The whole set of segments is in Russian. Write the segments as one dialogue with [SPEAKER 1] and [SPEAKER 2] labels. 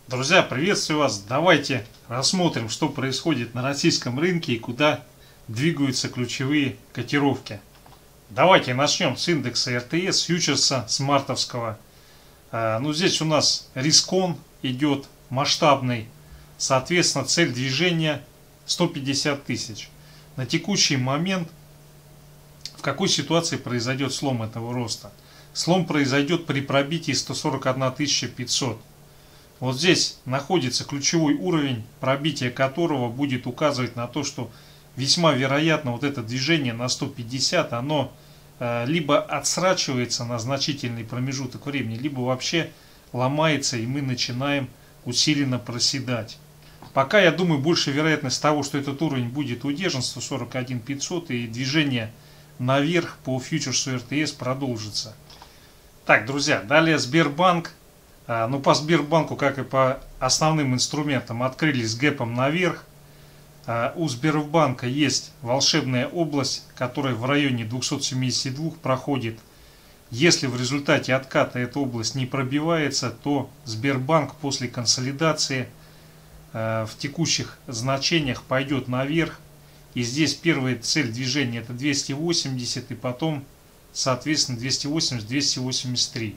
[SPEAKER 1] Друзья, приветствую вас! Давайте рассмотрим, что происходит на российском рынке и куда двигаются ключевые котировки. Давайте начнем с индекса РТС, фьючерса с мартовского. Здесь у нас рискон идет масштабный, соответственно, цель движения 150 тысяч. На текущий момент в какой ситуации произойдет слом этого роста? Слом произойдет при пробитии 141 500. Вот здесь находится ключевой уровень, пробитие которого будет указывать на то, что весьма вероятно вот это движение на 150, оно либо отсрачивается на значительный промежуток времени, либо вообще ломается, и мы начинаем усиленно проседать. Пока, я думаю, больше вероятность того, что этот уровень будет удержан, 141 500, и движение наверх по фьючерсу РТС продолжится. Так, друзья, далее Сбербанк. По Сбербанку, как и по основным инструментам, открылись гэпом наверх. У Сбербанка есть волшебная область, которая в районе 272 проходит. Если в результате отката эта область не пробивается, то Сбербанк после консолидации в текущих значениях пойдет наверх. И здесь первая цель движения это 280 и потом, соответственно, 280-283.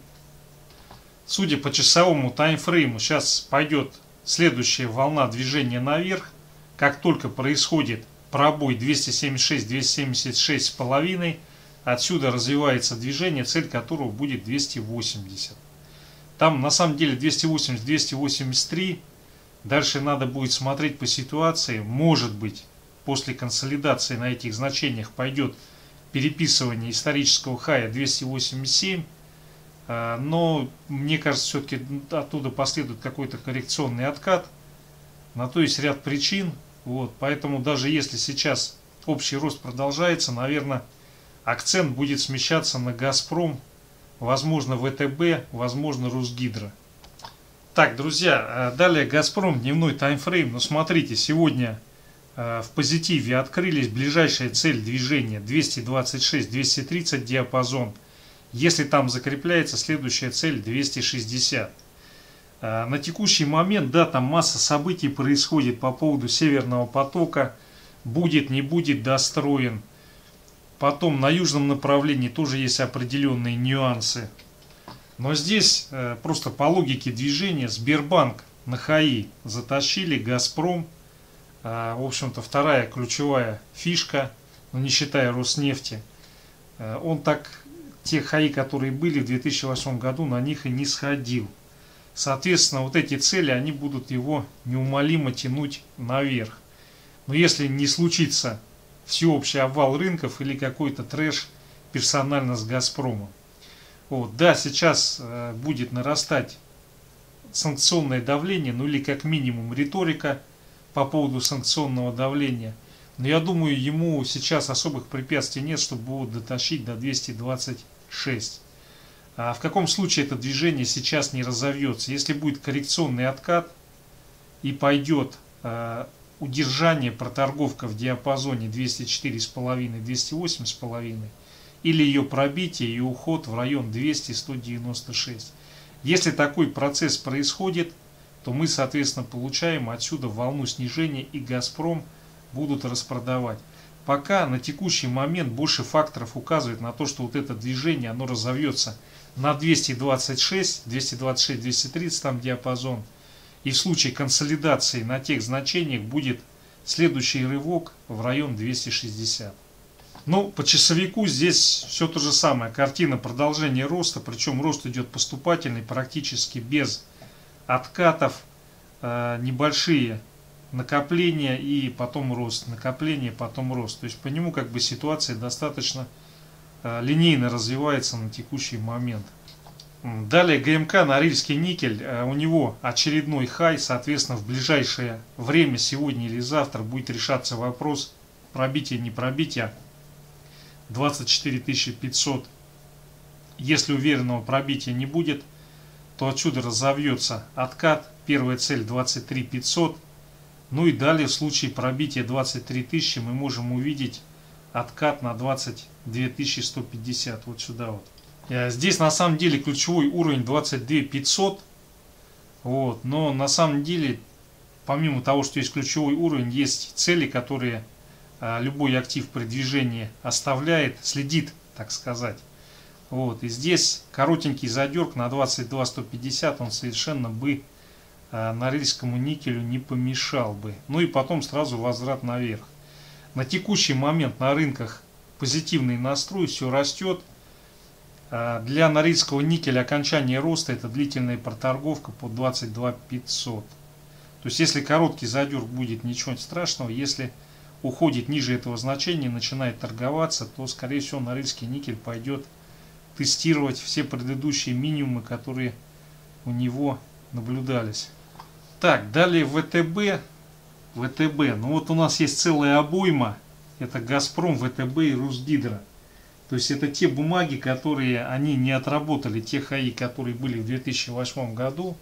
[SPEAKER 1] Судя по часовому таймфрейму, сейчас пойдет следующая волна движения наверх. Как только происходит пробой 276-276,5, отсюда развивается движение, цель которого будет 280. Там на самом деле 280-283. Дальше надо будет смотреть по ситуации. Может быть, после консолидации на этих значениях пойдет переписывание исторического хая 287. Но мне кажется, все-таки оттуда последует какой-то коррекционный откат. На то есть ряд причин. Поэтому даже если сейчас общий рост продолжается, наверное, акцент будет смещаться на Газпром, возможно ВТБ, возможно Русгидро. Так, друзья, далее Газпром, дневной таймфрейм. Смотрите, сегодня в позитиве открылись. Ближайшая цель движения 226-230 диапазон. Если там закрепляется, следующая цель 260. На текущий момент, да, там масса событий происходит по поводу Северного потока. Будет, не будет достроен. Потом на южном направлении тоже есть определенные нюансы. Но здесь просто по логике движения Сбербанк на ХАИ затащили, Газпром. В общем-то, вторая ключевая фишка, не считая Роснефти. Он так... Те хаи, которые были в 2008 году, на них и не сходил. Соответственно, вот эти цели, они будут его неумолимо тянуть наверх. Но если не случится всеобщий обвал рынков или какой-то трэш персонально с Газпромом. Да, сейчас будет нарастать санкционное давление, или как минимум риторика по поводу санкционного давления. Но я думаю, ему сейчас особых препятствий нет, чтобы его дотащить до 226. В каком случае это движение сейчас не разовьется? Если будет коррекционный откат и пойдет удержание, проторговка в диапазоне 204,5-208,5 или ее пробитие и уход в район 200-196. Если такой процесс происходит, то мы, соответственно, получаем отсюда волну снижения, и Газпром будут распродавать. Пока на текущий момент больше факторов указывает на то, что вот это движение, оно разовьется на 226, 230 там диапазон. И в случае консолидации на тех значениях будет следующий рывок в район 260. По часовику здесь все то же самое. Картина продолжения роста, причем рост идет поступательный, практически без откатов, небольшие накопление и потом рост, накопление, потом рост. То есть по нему ситуация достаточно линейно развивается на текущий момент. Далее ГМК, Норильский никель, у него очередной хай, соответственно, в ближайшее время, сегодня или завтра, будет решаться вопрос пробития, не пробития 24 500. Если уверенного пробития не будет, то отсюда разовьется откат. Первая цель 23 500. И далее в случае пробития 23 тысячи мы можем увидеть откат на 22 150. Вот сюда вот. Здесь на самом деле ключевой уровень 22 500. Вот. Но на самом деле, помимо того, что есть ключевой уровень, есть цели, которые любой актив при движении оставляет, следит, так сказать. Вот. И здесь коротенький задерг на 22 150, он совершенно бы норильскому никелю не помешал бы. Ну и потом сразу возврат наверх. На текущий момент на рынках позитивный настрой, все растет. Для норильского никеля окончание роста — это длительная проторговка по 22 500. То есть если короткий задерг будет, ничего страшного. Если уходит ниже этого значения, начинает торговаться, то скорее всего норильский никель пойдет тестировать все предыдущие минимумы, которые у него наблюдались. Так, далее ВТБ. Ну вот у нас есть целая обойма. Это Газпром, ВТБ и Русгидро. То есть это те бумаги, которые они не отработали, те ХАИ, которые были в 2008 году.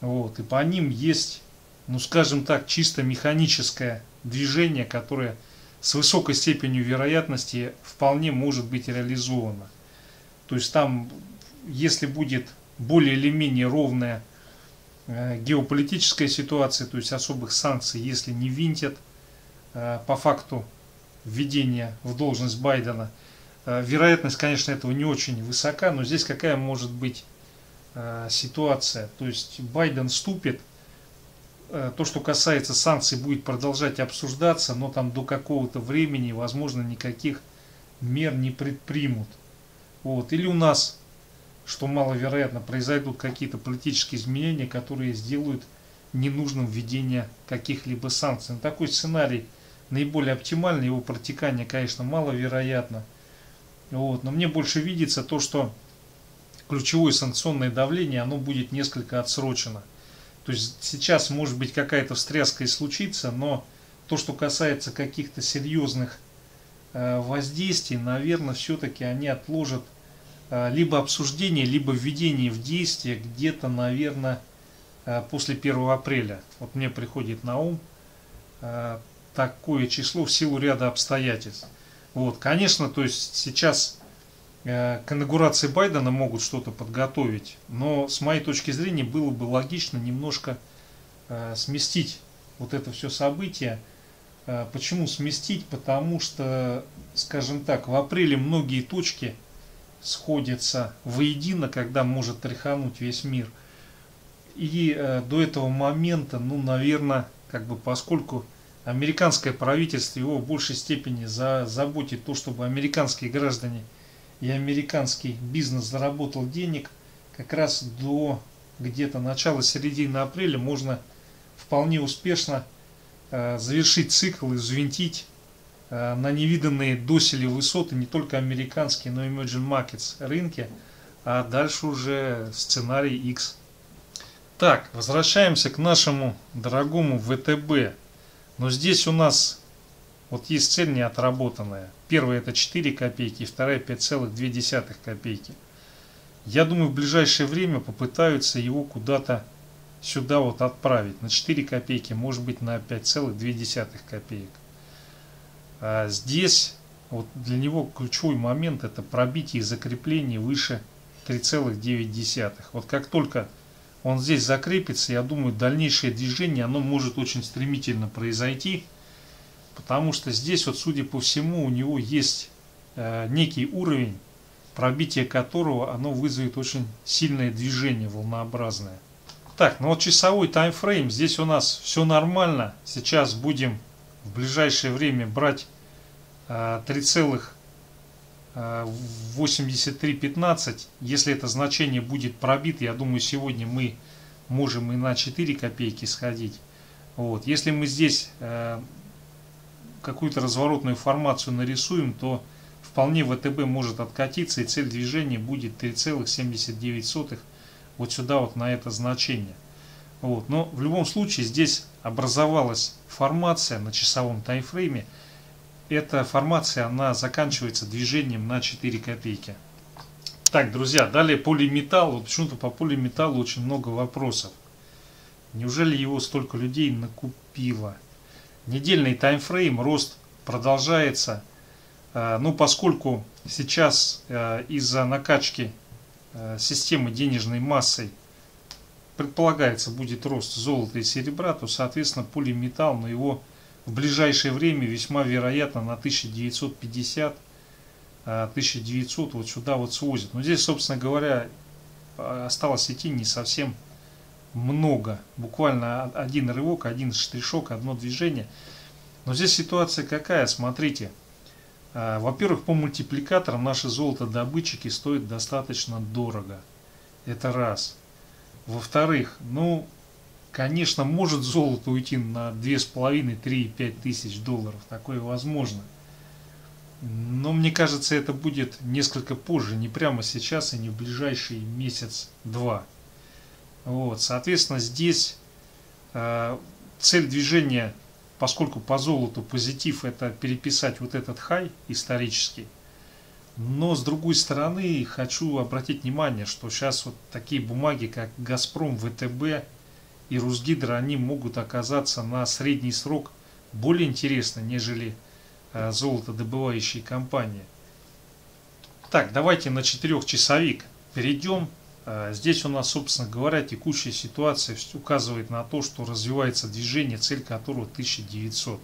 [SPEAKER 1] Вот, и по ним есть, ну скажем так, чисто механическое движение, которое с высокой степенью вероятности вполне может быть реализовано. То есть там, если будет более или менее ровная геополитическая ситуация, то есть особых санкций, если не винтят по факту введения в должность Байдена, вероятность, конечно, этого не очень высока, но здесь какая может быть ситуация? То есть Байден вступит, то, что касается санкций, будет продолжать обсуждаться, но там до какого-то времени, возможно, никаких мер не предпримут. Вот. Или у нас, что маловероятно, произойдут какие-то политические изменения, которые сделают ненужным введение каких-либо санкций. Но такой сценарий наиболее оптимальный, его протекание, конечно, маловероятно. Вот. Но мне больше видится то, что ключевое санкционное давление, оно будет несколько отсрочено. То есть сейчас может быть какая-то встряска и случится, но то, что касается каких-то серьезных воздействий, наверное, все-таки они отложат либо обсуждение, либо введение в действие где-то, наверное, после 1 апреля. Вот мне приходит на ум такое число в силу ряда обстоятельств. Вот, конечно, то есть сейчас к инаугурации Байдена могут что-то подготовить, но с моей точки зрения было бы логично немножко сместить вот это все событие. Почему сместить? Потому что, скажем так, в апреле многие точки сходятся воедино, когда может тряхануть весь мир. И до этого момента, ну, наверное, как бы поскольку американское правительство его в большей степени заботит то, чтобы американские граждане и американский бизнес заработал денег, как раз до где-то начала-середины апреля можно вполне успешно завершить цикл и взвинтить на невиданные доселе высоты не только американские, но и emerging markets рынки, а дальше уже сценарий X. Так, возвращаемся к нашему дорогому ВТБ. Но здесь у нас вот есть цель не отработанная. Первая — это 4 копейки, вторая — 5,2 копейки. Я думаю, в ближайшее время попытаются его куда-то сюда вот отправить. На 4 копейки, может быть на 5,2 копеек. А здесь вот для него ключевой момент — это пробитие и закрепление выше 3,9. Вот как только он здесь закрепится, я думаю, дальнейшее движение, оно может очень стремительно произойти, потому что здесь вот, судя по всему, у него есть некий уровень, пробитие которого оно вызовет очень сильное движение, волнообразное. Так, ну вот часовой таймфрейм, здесь у нас все нормально. Сейчас будем в ближайшее время брать 3,8315. Если это значение будет пробито, я думаю, сегодня мы можем и на 4 копейки сходить. Вот. Если мы здесь какую-то разворотную формацию нарисуем, то вполне ВТБ может откатиться, и цель движения будет 3,79 вот сюда, вот на это значение. Вот. Но в любом случае здесь образовалась формация на часовом таймфрейме. Эта формация, она заканчивается движением на 4 копейки. Так, друзья, далее полиметалл. Вот почему-то по полиметаллу очень много вопросов. Неужели его столько людей накупило? Недельный таймфрейм, рост продолжается. Ну, поскольку сейчас из-за накачки системы денежной массой предполагается будет рост золота и серебра, то соответственно полиметалл, но его в ближайшее время весьма вероятно на 1950 1900 вот сюда вот свозят. Но здесь, собственно говоря, осталось идти не совсем много. Буквально один рывок, один штришок, одно движение. Но здесь ситуация какая? Смотрите. Во-первых, по мультипликаторам наши золотодобытчики стоят достаточно дорого. Это раз. Во-вторых, ну, конечно, может золото уйти на 2,5-3,5 тысяч долларов. Такое возможно. Но мне кажется, это будет несколько позже, не прямо сейчас и не в ближайший месяц-два. Вот, соответственно, здесь цель движения, поскольку по золоту позитив, это переписать вот этот хай исторический. Но с другой стороны, хочу обратить внимание, что сейчас вот такие бумаги, как Газпром, ВТБ и Русгидро, они могут оказаться на средний срок более интересны, нежели золотодобывающие компании. Так, давайте на 4-часовик перейдем. Здесь у нас, собственно говоря, текущая ситуация указывает на то, что развивается движение, цель которого 1900.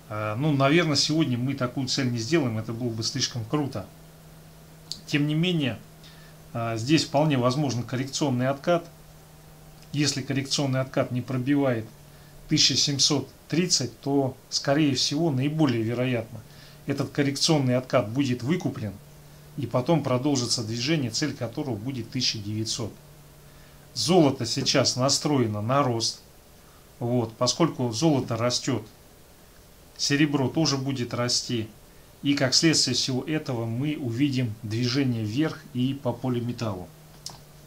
[SPEAKER 1] Ну, наверное, сегодня мы такую цель не сделаем, это было бы слишком круто. Тем не менее, здесь вполне возможен коррекционный откат. Если коррекционный откат не пробивает 1730, то, скорее всего, наиболее вероятно, этот коррекционный откат будет выкуплен, и потом продолжится движение, цель которого будет 1900. Золото сейчас настроено на рост. Вот, поскольку золото растет, серебро тоже будет расти. И как следствие всего этого мы увидим движение вверх и по полиметаллу.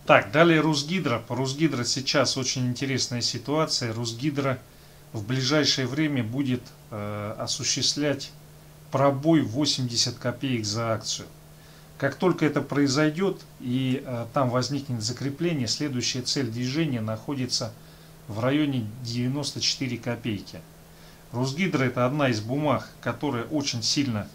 [SPEAKER 1] Так, далее Русгидро. По Русгидро сейчас очень интересная ситуация. Русгидро в ближайшее время будет осуществлять пробой 80 копеек за акцию. Как только это произойдет и там возникнет закрепление, следующая цель движения находится в районе 94 копейки. Русгидро — это одна из бумаг, которая очень сильно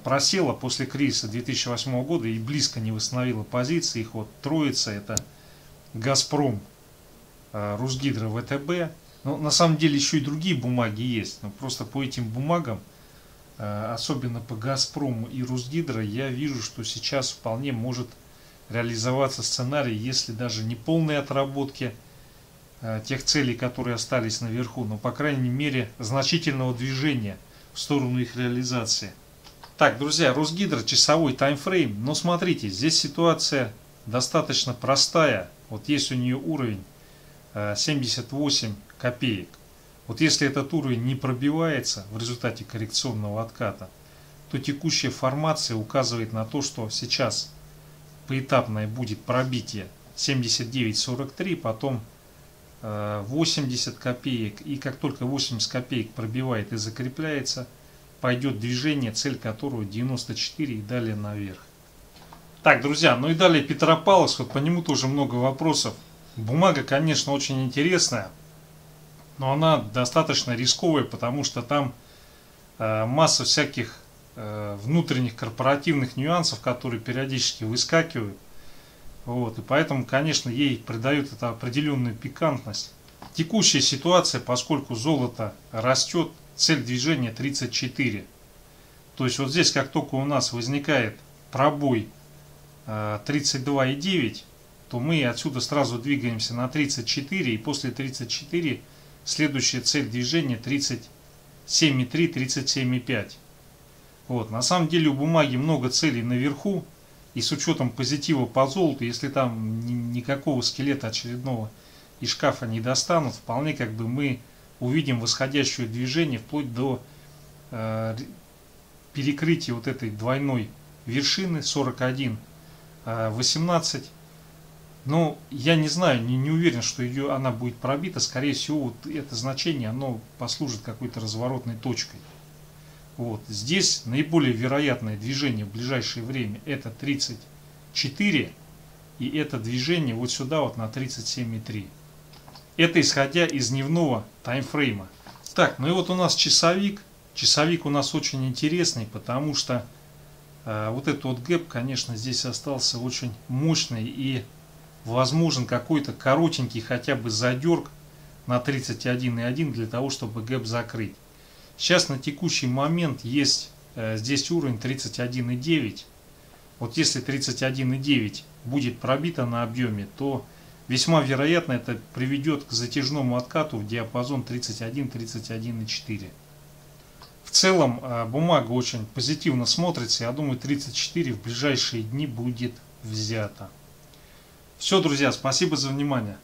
[SPEAKER 1] просела после кризиса 2008 года и близко не восстановила позиции. Их вот троица — это Газпром, Русгидро, ВТБ. Но на самом деле еще и другие бумаги есть. Но просто по этим бумагам, особенно по Газпрому и Русгидро, я вижу, что сейчас вполне может реализоваться сценарий, если даже не полной отработки тех целей, которые остались наверху, но по крайней мере значительного движения в сторону их реализации. Так, друзья, Русгидро, часовой таймфрейм. Но смотрите, здесь ситуация достаточно простая. Вот есть у нее уровень 78 копеек. Вот если этот уровень не пробивается в результате коррекционного отката, то текущая формация указывает на то, что сейчас поэтапное будет пробитие 79.43, потом 80 копеек. И как только 80 копеек пробивает и закрепляется, пойдет движение, цель которого 94 и далее наверх. Так, друзья, ну и далее Петропавловск, вот по нему тоже много вопросов. Бумага, конечно, очень интересная, но она достаточно рисковая, потому что там масса всяких внутренних корпоративных нюансов, которые периодически выскакивают. Вот, и поэтому, конечно, ей придают это определенную пикантность. Текущая ситуация, поскольку золото растет, цель движения 34. То есть вот здесь, как только у нас возникает пробой 32,9, то мы отсюда сразу двигаемся на 34, и после 34 следующая цель движения 37,3, 37,5. Вот, на самом деле у бумаги много целей наверху, и с учетом позитива по золоту, если там никакого скелета очередного из шкафа не достанут, вполне как бы мы увидим восходящее движение вплоть до перекрытия вот этой двойной вершины 41,18. Но я не знаю, не уверен, что она будет пробита. Скорее всего, вот это значение оно послужит какой-то разворотной точкой. Вот. Здесь наиболее вероятное движение в ближайшее время это 34, и это движение вот сюда вот на 37,3. Это исходя из дневного таймфрейма. Так, ну и вот у нас часовик. Часовик у нас очень интересный, потому что вот этот вот гэп, конечно, здесь остался очень мощный, и возможен какой-то коротенький хотя бы задерг на 31,1 для того, чтобы гэп закрыть. Сейчас на текущий момент есть здесь уровень 31,9. Вот если 31,9 будет пробито на объеме, то весьма вероятно это приведет к затяжному откату в диапазон 31-31,4. В целом бумага очень позитивно смотрится. Я думаю, 34 в ближайшие дни будет взято. Все, друзья, спасибо за внимание.